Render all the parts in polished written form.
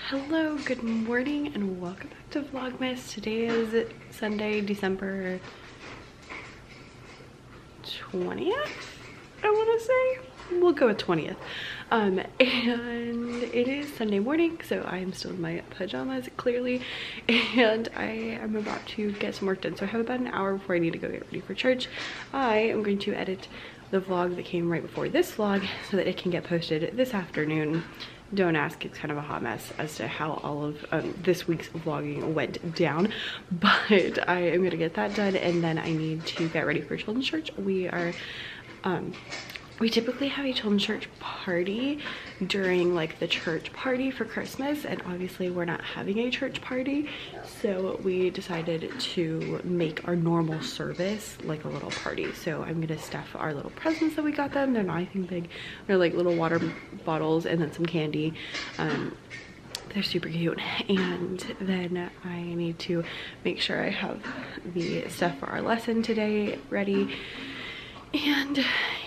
Hello, good morning, and welcome back to Vlogmas. Today is Sunday, December 20th, I want to say. We'll go with 20th. And it is Sunday morning, so I am still in my pajamas, clearly, and I am about to get some work done. So I have about an hour before I need to go get ready for church. I am going to edit the vlog that came right before this vlog so that it can get posted this afternoon. Don't ask, it's kind of a hot mess as to how all of this week's vlogging went down, but I am gonna get that done, and then I need to get ready for children's church. We typically have a children's church party during like the church party for Christmas, and obviously we're not having a church party, so we decided to make our normal service like a little party. So I'm gonna stuff our little presents that we got them. They're not anything big. They're like little water bottles and then some candy. They're super cute, and then I need to make sure I have the stuff for our lesson today ready. And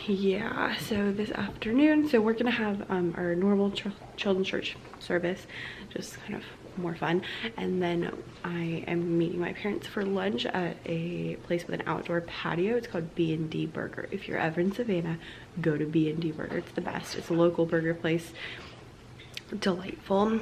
yeah, so this afternoon, so we're gonna have our normal children's church service, just kind of more fun, and then I am meeting my parents for lunch at a place with an outdoor patio. It's called B&D Burger. If you're ever in Savannah, go to B&D Burger. It's the best. It's a local burger place, delightful.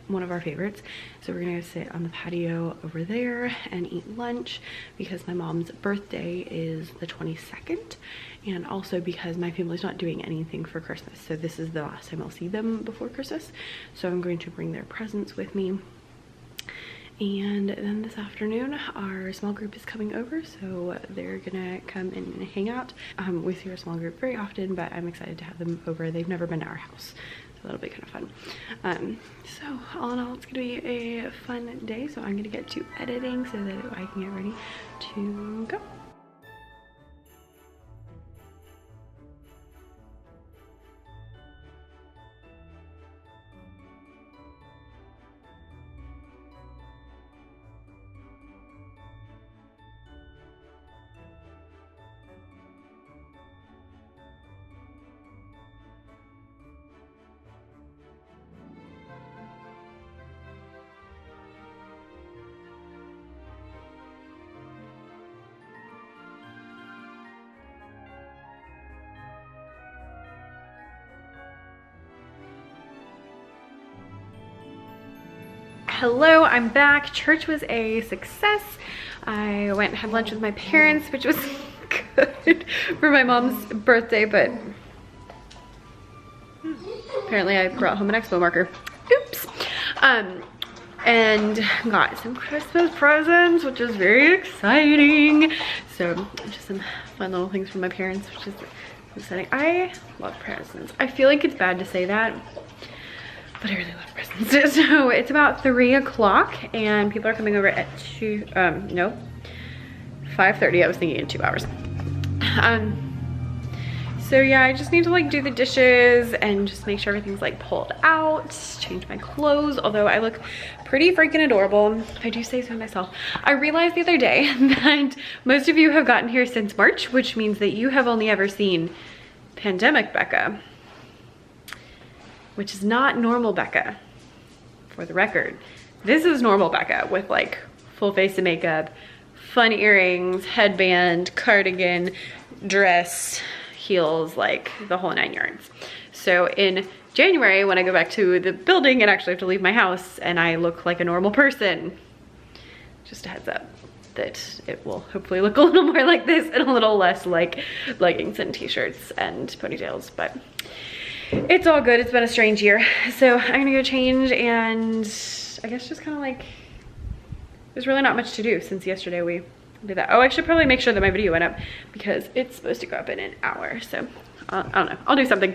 One of our favorites. So we're gonna go sit on the patio over there and eat lunch because my mom's birthday is the 22nd, and also because my family's not doing anything for Christmas, so this is the last time I'll see them before Christmas. So I'm going to bring their presents with me. And then this afternoon our small group is coming over, so they're gonna come and hang out. We see our small group very often, but I'm excited to have them over. They've never been to our house, so that'll be kind of fun. So all in all, it's gonna be a fun day. So I'm gonna get to editing so that I can get ready to go. Hello, I'm back. Church was a success. I went and had lunch with my parents, which was good for my mom's birthday, but apparently I brought home an expo marker. Oops. And got some Christmas presents, which is very exciting. So just some fun little things from my parents, which is exciting. I love presents. I feel like it's bad to say that, but I really love presents. So it's about 3 o'clock and people are coming over at 5:30. I was thinking in 2 hours. So yeah, I just need to like do the dishes and just make sure everything's like pulled out, change my clothes, although I look pretty freaking adorable, if I do say so myself. I realized the other day that most of you have gotten here since March, which means that you have only ever seen pandemic Becca, which is not normal Becca, for the record. This is normal Becca with like full face of makeup, fun earrings, headband, cardigan, dress, heels, like the whole 9 yards. So in January, when I go back to the building and actually have to leave my house and I look like a normal person, just a heads up that it will hopefully look a little more like this and a little less like leggings and t-shirts and ponytails, but it's all good. It's been a strange year. So I'm gonna go change, and I guess just kind of like, there's really not much to do since yesterday we did that. Oh, I should probably make sure that my video went up because it's supposed to go up in an hour. So I don't know, I'll do something.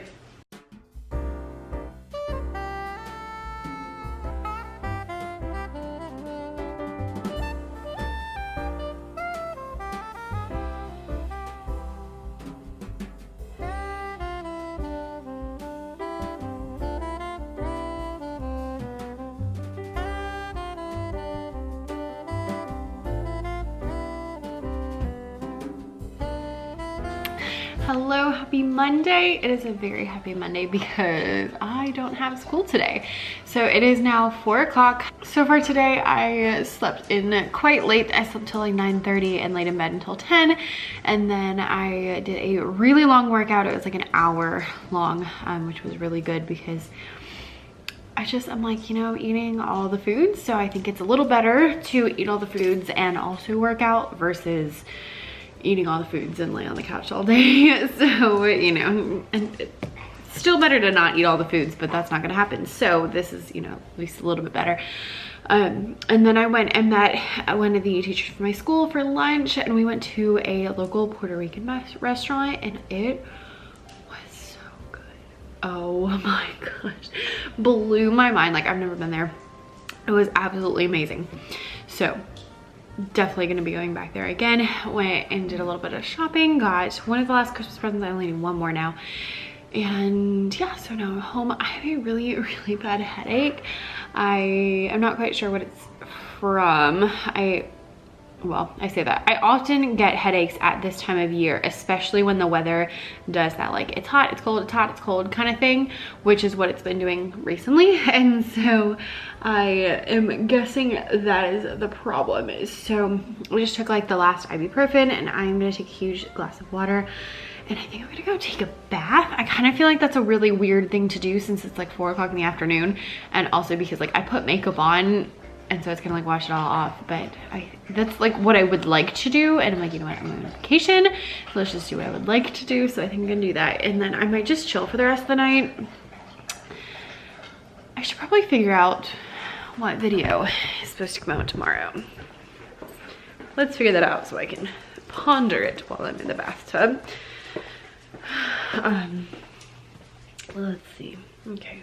Hello, happy Monday. It is a very happy Monday because I don't have school today. So it is now 4 o'clock. So far today, I slept in quite late. I slept till like 9:30 and laid in bed until 10. And then I did a really long workout. It was like an hour long, which was really good because I'm like, you know, eating all the foods. So I think it's a little better to eat all the foods and also work out versus eating all the foods and lay on the couch all day. So, you know, and it's still better to not eat all the foods, but that's not gonna happen. So this is, you know, at least a little bit better. And then I went and met one of the teachers from my school for lunch, and we went to a local Puerto Rican restaurant, and it was so good. Oh my gosh, blew my mind. Like, I've never been there. It was absolutely amazing. So definitely gonna be going back there again. Went and did a little bit of shopping, got one of the last Christmas presents. I only need one more now. And yeah, so now I'm home. I have a really, really bad headache. I am not quite sure what it's from. Well, I say that. I often get headaches at this time of year, especially when the weather does that, like, it's hot, it's cold, it's hot, it's cold kind of thing, which is what it's been doing recently. And so I am guessing that is the problem. So I just took like the last ibuprofen, and I'm gonna take a huge glass of water, and I think I'm gonna go take a bath. I kind of feel like that's a really weird thing to do since it's like 4 o'clock in the afternoon, and also because like I put makeup on, and so it's gonna like wash it all off. But that's like what I would like to do, and I'm like, you know what, I'm on vacation, so let's just do what I would like to do. So I think I'm gonna do that, and then I might just chill for the rest of the night. I should probably figure out what video is supposed to come out tomorrow. Let's figure that out so I can ponder it while I'm in the bathtub. Let's see. Okay.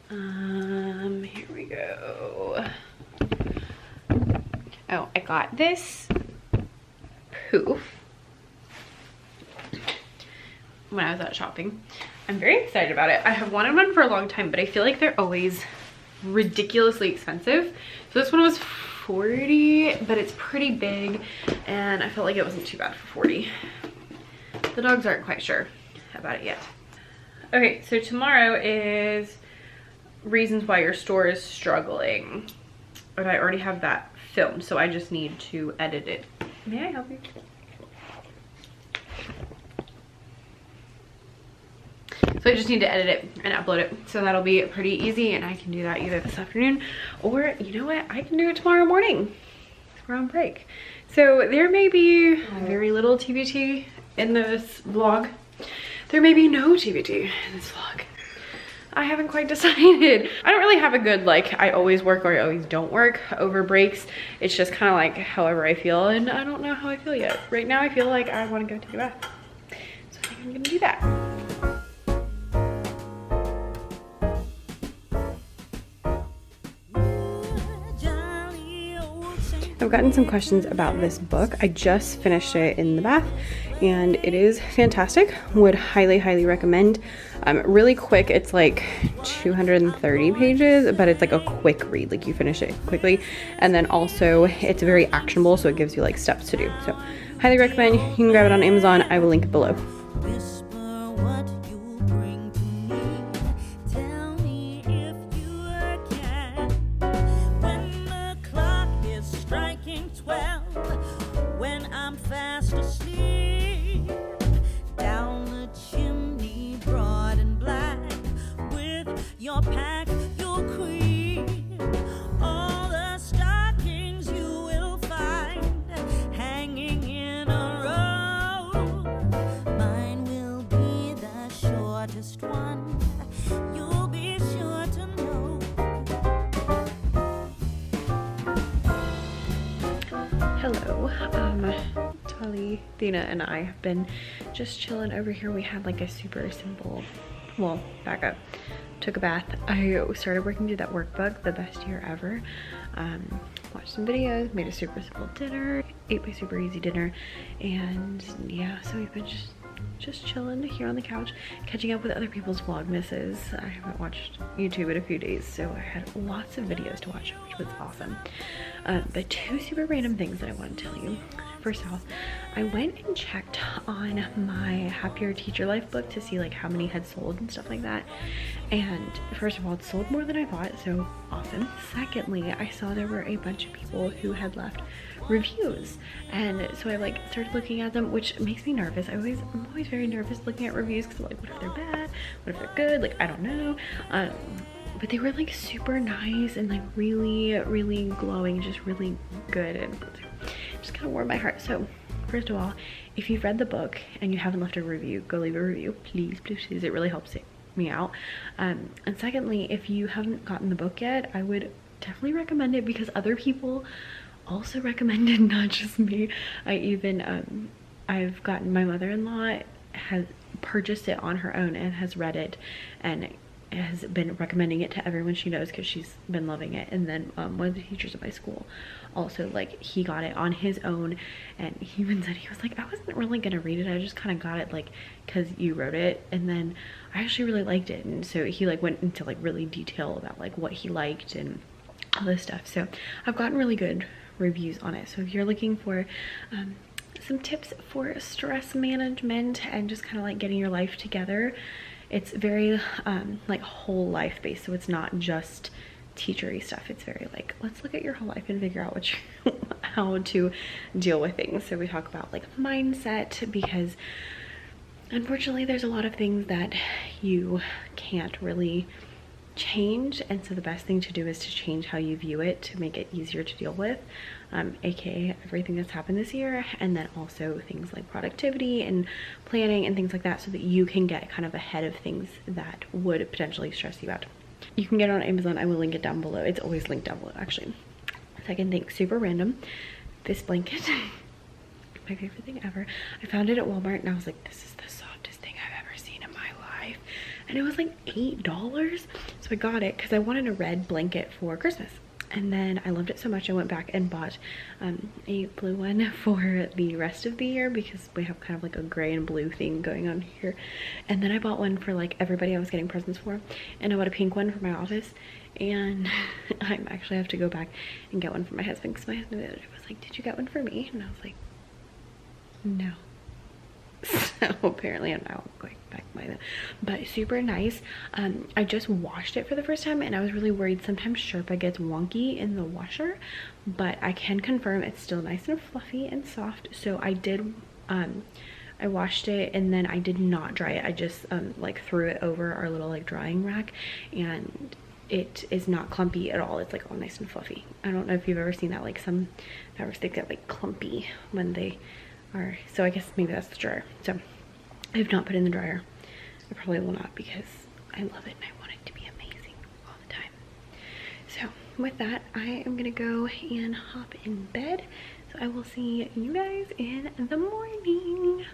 Here we go. Oh, I got this poof when I was out shopping. I'm very excited about it. I have wanted one for a long time, but I feel like they're always ridiculously expensive. So this one was $40, but it's pretty big, and I felt like it wasn't too bad for $40. The dogs aren't quite sure about it yet. Okay, so tomorrow is reasons why your store is struggling. But I already have that filmed, so I just need to edit it. May I help you? So I just need to edit it and upload it. So that'll be pretty easy, and I can do that either this afternoon, or you know what? I can do it tomorrow morning. We're on break. So there may be very little TPT in this vlog. There may be no TPT in this vlog. I haven't quite decided. I don't really have a good, like, I always work or I always don't work over breaks. It's just kind of like however I feel, and I don't know how I feel yet. Right now I feel like I want to go take a bath. So I think I'm gonna do that. I've gotten some questions about this book. I just finished it in the bath, and it is fantastic. Would highly, highly recommend. Really quick. It's like 230 pages, but it's like a quick read. Like, you finish it quickly, and then also it's very actionable, so it gives you like steps to do. So highly recommend. You can grab it on Amazon. I will link it below. Hello, Thina and I have been just chilling over here. We had like a super simple, well, back up, took a bath. I started working through that workbook, The Best Year Ever. Watched some videos, made a super simple dinner, ate my super easy dinner, and yeah, so we've been just chilling here on the couch, catching up with other people's Vlogmases. I haven't watched YouTube in a few days, so I had lots of videos to watch, which was awesome. But two super random things that I want to tell you. First off, I went and checked on my Happier Teacher Life book to see like how many had sold and stuff like that. And first of all, it sold more than I thought, so awesome. Secondly, I saw there were a bunch of people who had left reviews, and so I like started looking at them, which makes me nervous. I'm always very nervous looking at reviews because like, what if they're bad? What if they're good? Like, I don't know. But they were like super nice and like really glowing, just really good, and just kind of warmed my heart. So first of all, if you've read the book and you haven't left a review, go leave a review, please. It really helps me out. And secondly, if you haven't gotten the book yet, I would definitely recommend it because other people also recommended, not just me. I've gotten, my mother-in-law has purchased it on her own and has read it and has been recommending it to everyone she knows because she's been loving it. And then one of the teachers at my school also, like, he got it on his own, and he even said, he was like, I wasn't really gonna read it, I just kind of got it like because you wrote it, and then I actually really liked it. And so he like went into like really detail about like what he liked and all this stuff. So I've gotten really good reviews on it. So if you're looking for some tips for stress management and just kind of like getting your life together, it's very like whole life based. So it's not just teachery stuff. It's very like, let's look at your whole life and figure out how to deal with things. So we talk about like mindset, because unfortunately there's a lot of things that you can't really change, and so the best thing to do is to change how you view it to make it easier to deal with, aka everything that's happened this year, and then also things like productivity and planning and things like that, so that you can get kind of ahead of things that would potentially stress you out. You can get it on Amazon. I will link it down below. It's always linked down below, actually. Second thing, super random, this blanket, my favorite thing ever. I found it at Walmart and I was like, this is the softest thing I've ever seen in my life, and it was like $8. So I got it because I wanted a red blanket for Christmas, and then I loved it so much I went back and bought a blue one for the rest of the year, because we have kind of like a gray and blue thing going on here. And then I bought one for like everybody I was getting presents for, and I bought a pink one for my office, and I actually have to go back and get one for my husband, because my husband the other day was like, did you get one for me? And I was like, no. So apparently I'm now going back by that, but super nice. I just washed it for the first time, and I was really worried. Sometimes Sherpa gets wonky in the washer, but I can confirm it's still nice and fluffy and soft. So I did I washed it, and then I did not dry it. I just like threw it over our little like drying rack, and it is not clumpy at all. It's like all nice and fluffy. I don't know if you've ever seen that, like some fabrics, they get like clumpy when they are, so I guess maybe that's the dryer. So I have not put it in the dryer. I probably will not, because I love it and I want it to be amazing all the time. So with that, I am gonna go and hop in bed. So I will see you guys in the morning.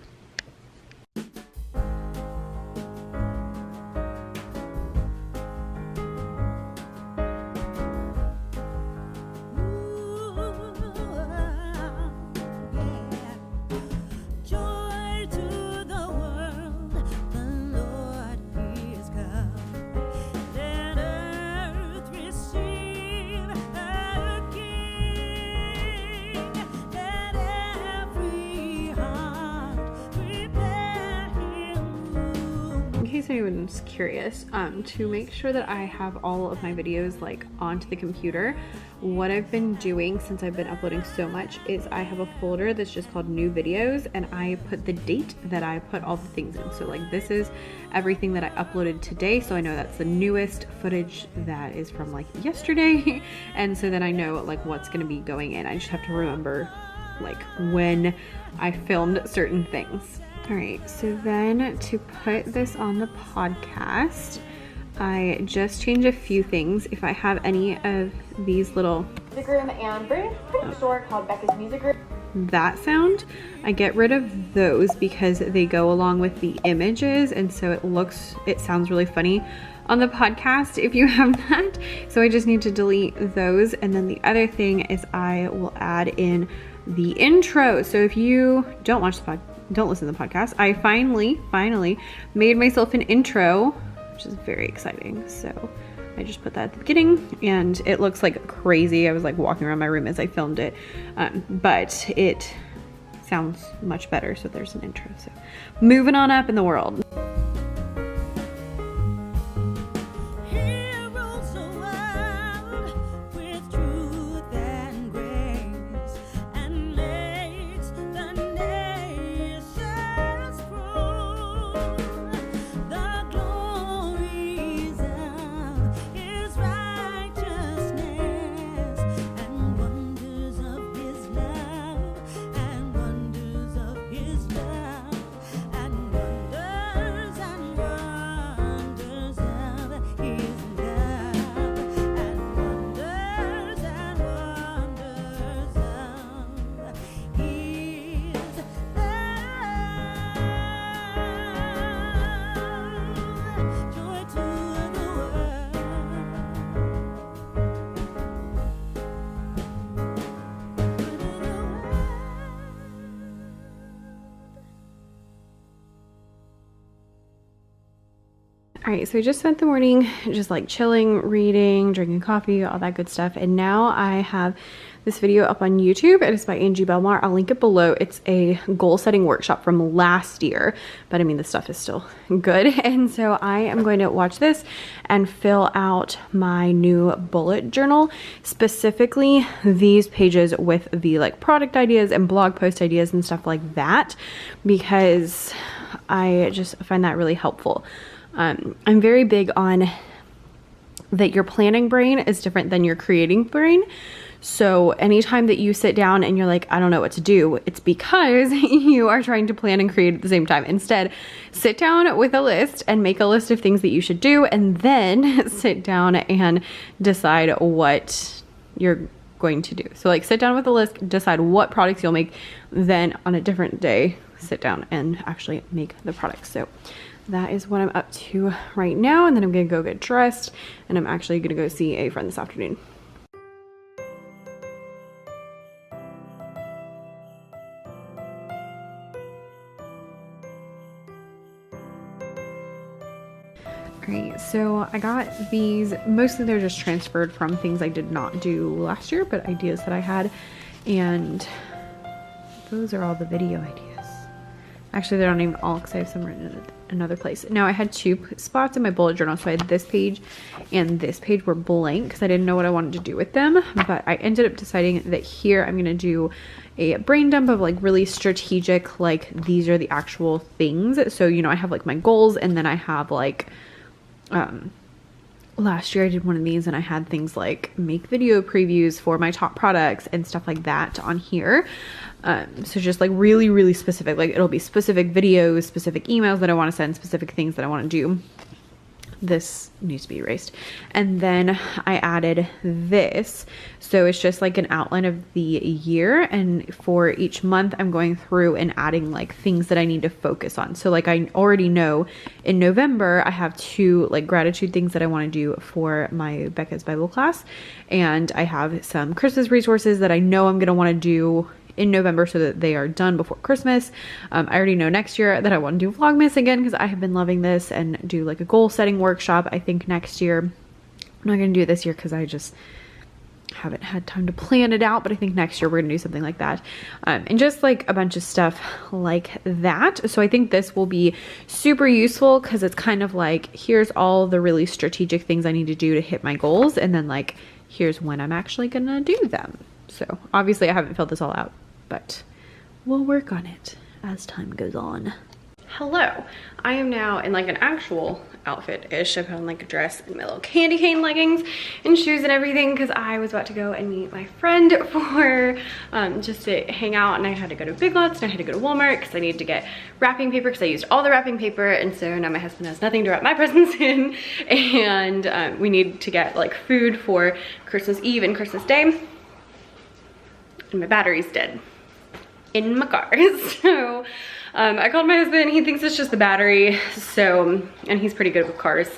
In case anyone's curious, to make sure that I have all of my videos like onto the computer, what I've been doing since I've been uploading so much is I have a folder that's just called new videos, and I put the date that I put all the things in. So like this is everything that I uploaded today, so I know that's the newest footage that is from like yesterday. And so then I know like what's going to be going in. I just have to remember like when I filmed certain things. All right, so then to put this on the podcast, I just changed a few things. If I have any of these little music room and brand new store called Becca's Music Room, that sound, I get rid of those because they go along with the images, and so it sounds really funny on the podcast if you have that. So I just need to delete those. And then the other thing is I will add in the intro. So if you don't watch the don't listen to the podcast, I finally made myself an intro, which is very exciting. So I just put that at the beginning, and it looks like crazy. I was like walking around my room as I filmed it, but it sounds much better. So there's an intro. So moving on up in the world. All right, so I just spent the morning just like chilling, reading, drinking coffee, all that good stuff. And now I have this video up on YouTube. It is by Angie Belmar. I'll link it below. It's a goal setting workshop from last year, but I mean, the stuff is still good. And so I am going to watch this and fill out my new bullet journal, specifically these pages with the like product ideas and blog post ideas and stuff like that, because I just find that really helpful. I'm very big on that your planning brain is different than your creating brain. So anytime that you sit down and you're like, I don't know what to do, it's because you are trying to plan and create at the same time. Instead, sit down with a list and make a list of things that you should do, and then sit down and decide what you're going to do. So like sit down with a list, decide what products you'll make, then on a different day, sit down and actually make the products. So that is what I'm up to right now. And then I'm gonna go get dressed, and I'm actually gonna go see a friend this afternoon. Alright, so I got these, mostly they're just transferred from things I did not do last year, but ideas that I had, and those are all the video ideas. Actually, they're not even all, because I have some written in another place. Now, I had two spots in my bullet journal, so I had this page and this page were blank because I didn't know what I wanted to do with them, but I ended up deciding that here I'm going to do a brain dump of like really strategic, like these are the actual things. So, you know, I have like my goals, and then I have like, last year I did one of these and I had things like make video previews for my top products and stuff like that on here. So just like really, really specific, like it'll be specific videos, specific emails that I want to send, specific things that I want to do. This needs to be erased. And then I added this. So it's just like an outline of the year. And for each month, I'm going through and adding like things that I need to focus on. So like I already know in November, I have 2 like gratitude things that I want to do for my Becca's Bible class. And I have some Christmas resources that I know I'm going to want to do in November so that they are done before Christmas. I already know next year that I want to do Vlogmas again because I have been loving this, and do like a goal setting workshop I think next year. I'm not going to do it this year because I just haven't had time to plan it out, but I think next year we're going to do something like that. And just like a bunch of stuff like that. So I think this will be super useful because it's kind of like, here's all the really strategic things I need to do to hit my goals, and then like, here's when I'm actually going to do them. So obviously I haven't filled this all out, but we'll work on it as time goes on. Hello, I am now in like an actual outfit-ish. I put on like a dress and my little candy cane leggings and shoes and everything because I was about to go and meet my friend for just to hang out, and I had to go to Big Lots and I had to go to Walmart because I needed to get wrapping paper because I used all the wrapping paper, and so now my husband has nothing to wrap my presents in, and we need to get like food for Christmas Eve and Christmas Day. And my battery's dead in my car. So I called my husband. He thinks it's just the battery. So, and he's pretty good with cars.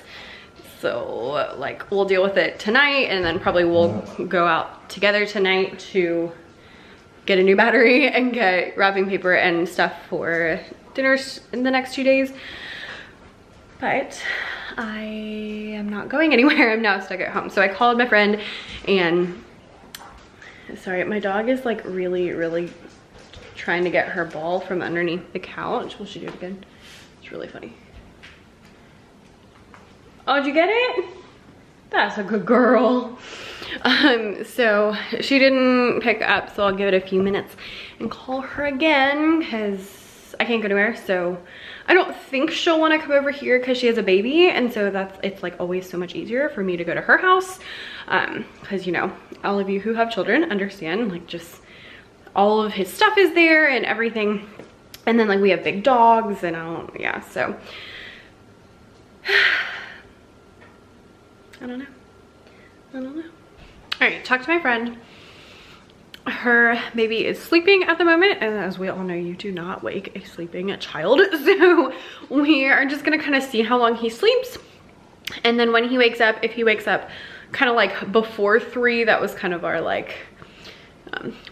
So like we'll deal with it tonight, and then probably we'll go out together tonight to get a new battery and get wrapping paper and stuff for dinners in the next 2 days. But I am not going anywhere. I'm now stuck at home. So I called my friend, and sorry, my dog is like really trying to get her ball from underneath the couch. Will she do it again? It's really funny. Oh, did you get it? That's a good girl. So she didn't pick up, so I'll give it a few minutes and call her again because I can't go anywhere. So I don't think she'll want to come over here because she has a baby, and so it's like always so much easier for me to go to her house, because you know, all of you who have children understand, like, just all of his stuff is there and everything, and then like we have big dogs and yeah, so I don't know. All right, talk to my friend. Her baby is sleeping at the moment, and as we all know, you do not wake a sleeping child. So we are just gonna kind of see how long he sleeps. And then when he wakes up, if he wakes up kind of like before 3, that was kind of our like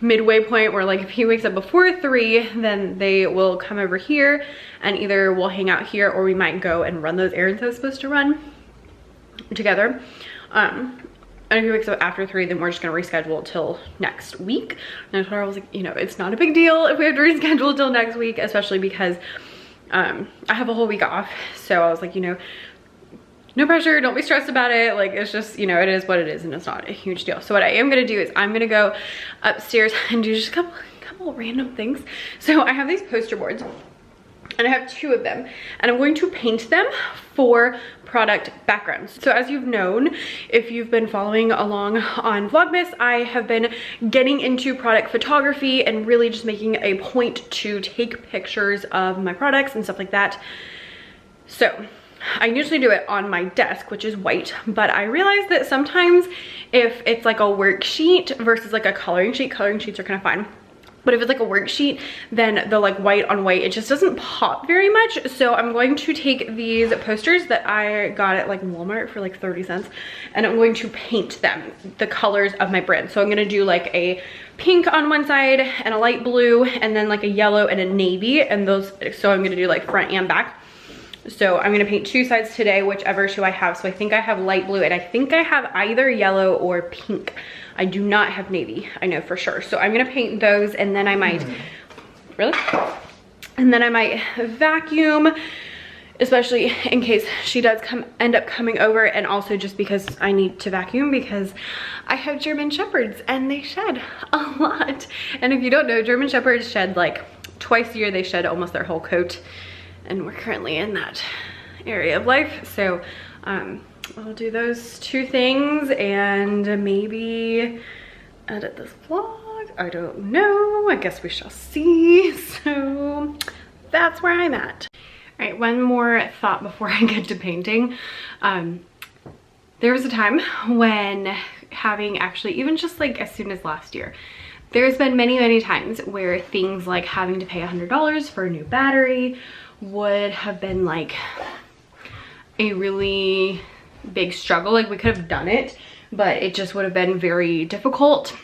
midway point, where like if he wakes up before 3, then they will come over here and either we'll hang out here or we might go and run those errands I was supposed to run together. And if he wakes up after 3, then we're just gonna reschedule till next week. And I told her, I was like, you know, it's not a big deal if we have to reschedule till next week, especially because I have a whole week off. So I was like, you know, no pressure, don't be stressed about it. Like, it's just, you know, it is what it is and it's not a huge deal. So what I am gonna do is I'm gonna go upstairs and do just a couple random things. So I have these poster boards, and I have 2 of them, and I'm going to paint them for product backgrounds. So as you've known, if you've been following along on Vlogmas, I have been getting into product photography and really just making a point to take pictures of my products and stuff like that. So I usually do it on my desk, which is white, but I realized that sometimes if it's like a worksheet versus like a coloring sheet, coloring sheets are kind of fine. But if it's like a worksheet, then the like white on white, it just doesn't pop very much. So I'm going to take these posters that I got at like Walmart for like 30 cents, and I'm going to paint them the colors of my brand. So I'm gonna do like a pink on one side and a light blue, and then like a yellow and a navy, and those, so I'm gonna do like front and back. So I'm gonna paint 2 sides today, whichever 2 I have. So I think I have light blue, and I think I have either yellow or pink. I do not have navy, I know for sure. So I'm gonna paint those, and then I might, really? And then I might vacuum, especially in case she does end up coming over, and also just because I need to vacuum because I have German Shepherds and they shed a lot. And if you don't know, German Shepherds shed like twice a year. They shed almost their whole coat, and we're currently in that area of life. So I'll do those 2 things and maybe edit this vlog. I don't know, I guess we shall see. So that's where I'm at. All right, one more thought before I get to painting. There was a time when having actually, even just like as soon as last year, there's been many times where things like having to pay $100 for a new battery would have been like a really big struggle. Like, we could have done it, but it just would have been very difficult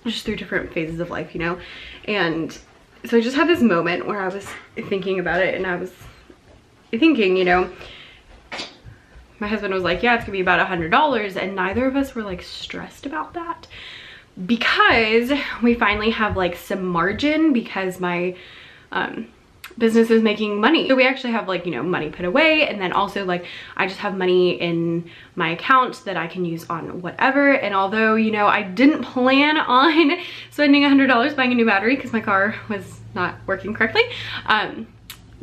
just through different phases of life, you know. And so I just had this moment where I was thinking about it, and I was thinking, you know, my husband was like, yeah, it's gonna be about $100, and neither of us were like stressed about that because we finally have like some margin because my business is making money. So we actually have like, you know, money put away, and then also like I just have money in my account that I can use on whatever. And although, you know, I didn't plan on spending $100 buying a new battery because my car was not working correctly,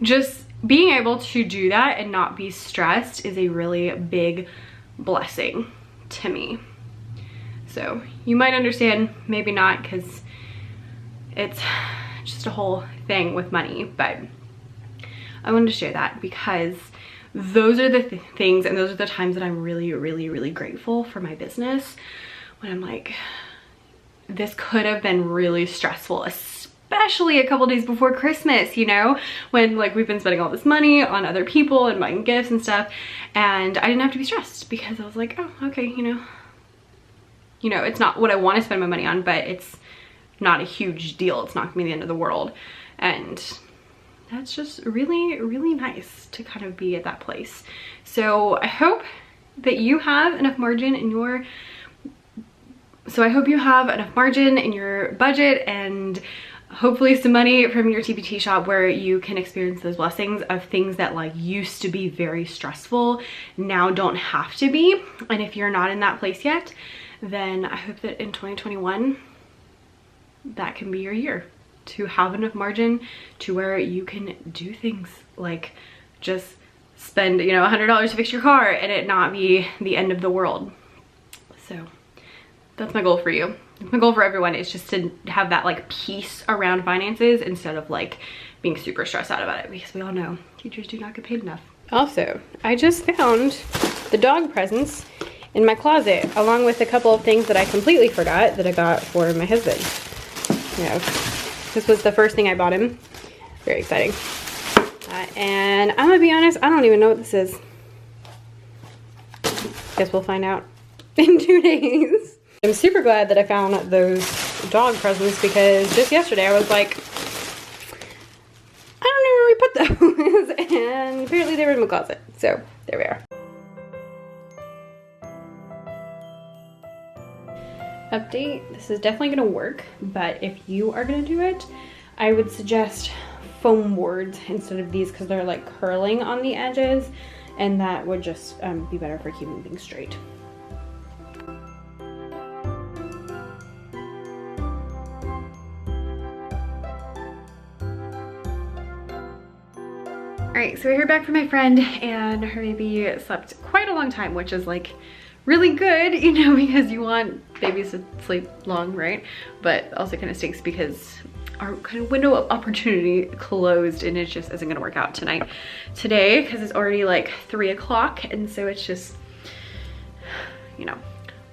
just being able to do that and not be stressed is a really big blessing to me. So you might understand, maybe not, because it's just a whole thing with money, but I wanted to share that because those are the things, and those are the times that I'm really grateful for my business, when I'm like, this could have been really stressful, especially a couple days before Christmas, you know, when like we've been spending all this money on other people and buying gifts and stuff, and I didn't have to be stressed because I was like, oh, okay, you know, it's not what I want to spend my money on, but it's not a huge deal. It's not gonna be the end of the world. And that's just really nice to kind of be at that place. So I hope that you have enough margin in your budget, and hopefully some money from your TPT shop where you can experience those blessings of things that like used to be very stressful now don't have to be. And if you're not in that place yet, then I hope that in 2021 that can be your year, to have enough margin to where you can do things like just spend, you know, $100 to fix your car and it not be the end of the world. So that's my goal for you. My goal for everyone is just to have that like peace around finances instead of like being super stressed out about it, because we all know teachers do not get paid enough. Also, I just found the dog presents in my closet, along with a couple of things that I completely forgot that I got for my husband. You know, this was the first thing I bought him. Very exciting. And I'm gonna be honest, I don't even know what this is. Guess we'll find out in 2 days. I'm super glad that I found those dog presents, because just yesterday I was like, I don't know where we put those. And apparently they were in my closet. So there we are. Update, this is definitely gonna work, but if you are gonna do it, I would suggest foam boards instead of these, because they're like curling on the edges, and that would just be better for keeping things straight. Alright, so we're here back from my friend, and her baby slept quite a long time, which is like really good, you know, because you want babies to sleep long, right? But also kind of stinks because our kind of window of opportunity closed, and it just isn't gonna work out today, because it's already like 3 o'clock, and so it's just, you know,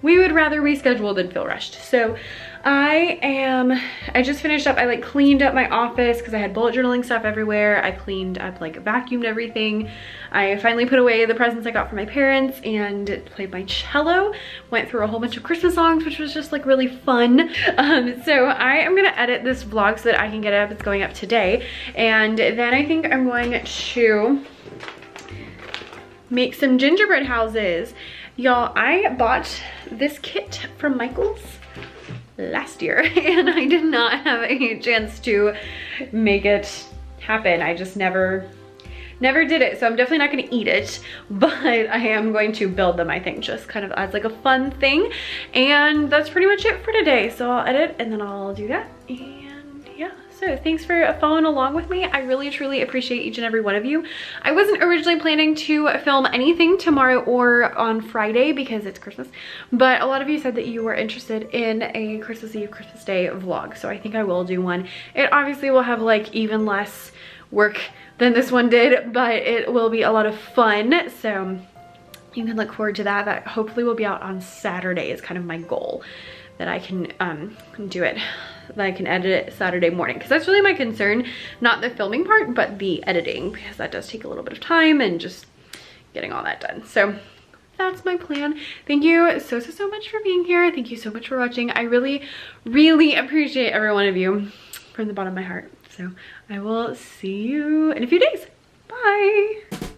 we would rather reschedule than feel rushed. So I just finished up, I like cleaned up my office because I had bullet journaling stuff everywhere. I cleaned up, like vacuumed everything. I finally put away the presents I got from my parents and played my cello. Went through a whole bunch of Christmas songs, which was just like really fun. So I am gonna edit this vlog so that I can get it up. It's going up today. And then I think I'm going to make some gingerbread houses. Y'all, I bought this kit from Michael's last year and I did not have a chance to make it happen. I just never did it, so I'm definitely not gonna eat it, but I am going to build them, I think, just kind of as like a fun thing. And that's pretty much it for today. So I'll edit and then I'll do that, and yeah. So thanks for following along with me. I really truly appreciate each and every one of you. I wasn't originally planning to film anything tomorrow or on Friday because it's Christmas, but a lot of you said that you were interested in a Christmas Eve, Christmas Day vlog, so I think I will do one. It obviously will have like even less work than this one did, but it will be a lot of fun, so you can look forward to that. That hopefully will be out on Saturday is kind of my goal, that I can do it, that I can edit it Saturday morning, because that's really my concern, not the filming part, but the editing, because that does take a little bit of time and just getting all that done. So that's my plan. Thank you so much for being here. Thank you so much for watching. I really appreciate every one of you from the bottom of my heart. So I will see you in a few days. Bye.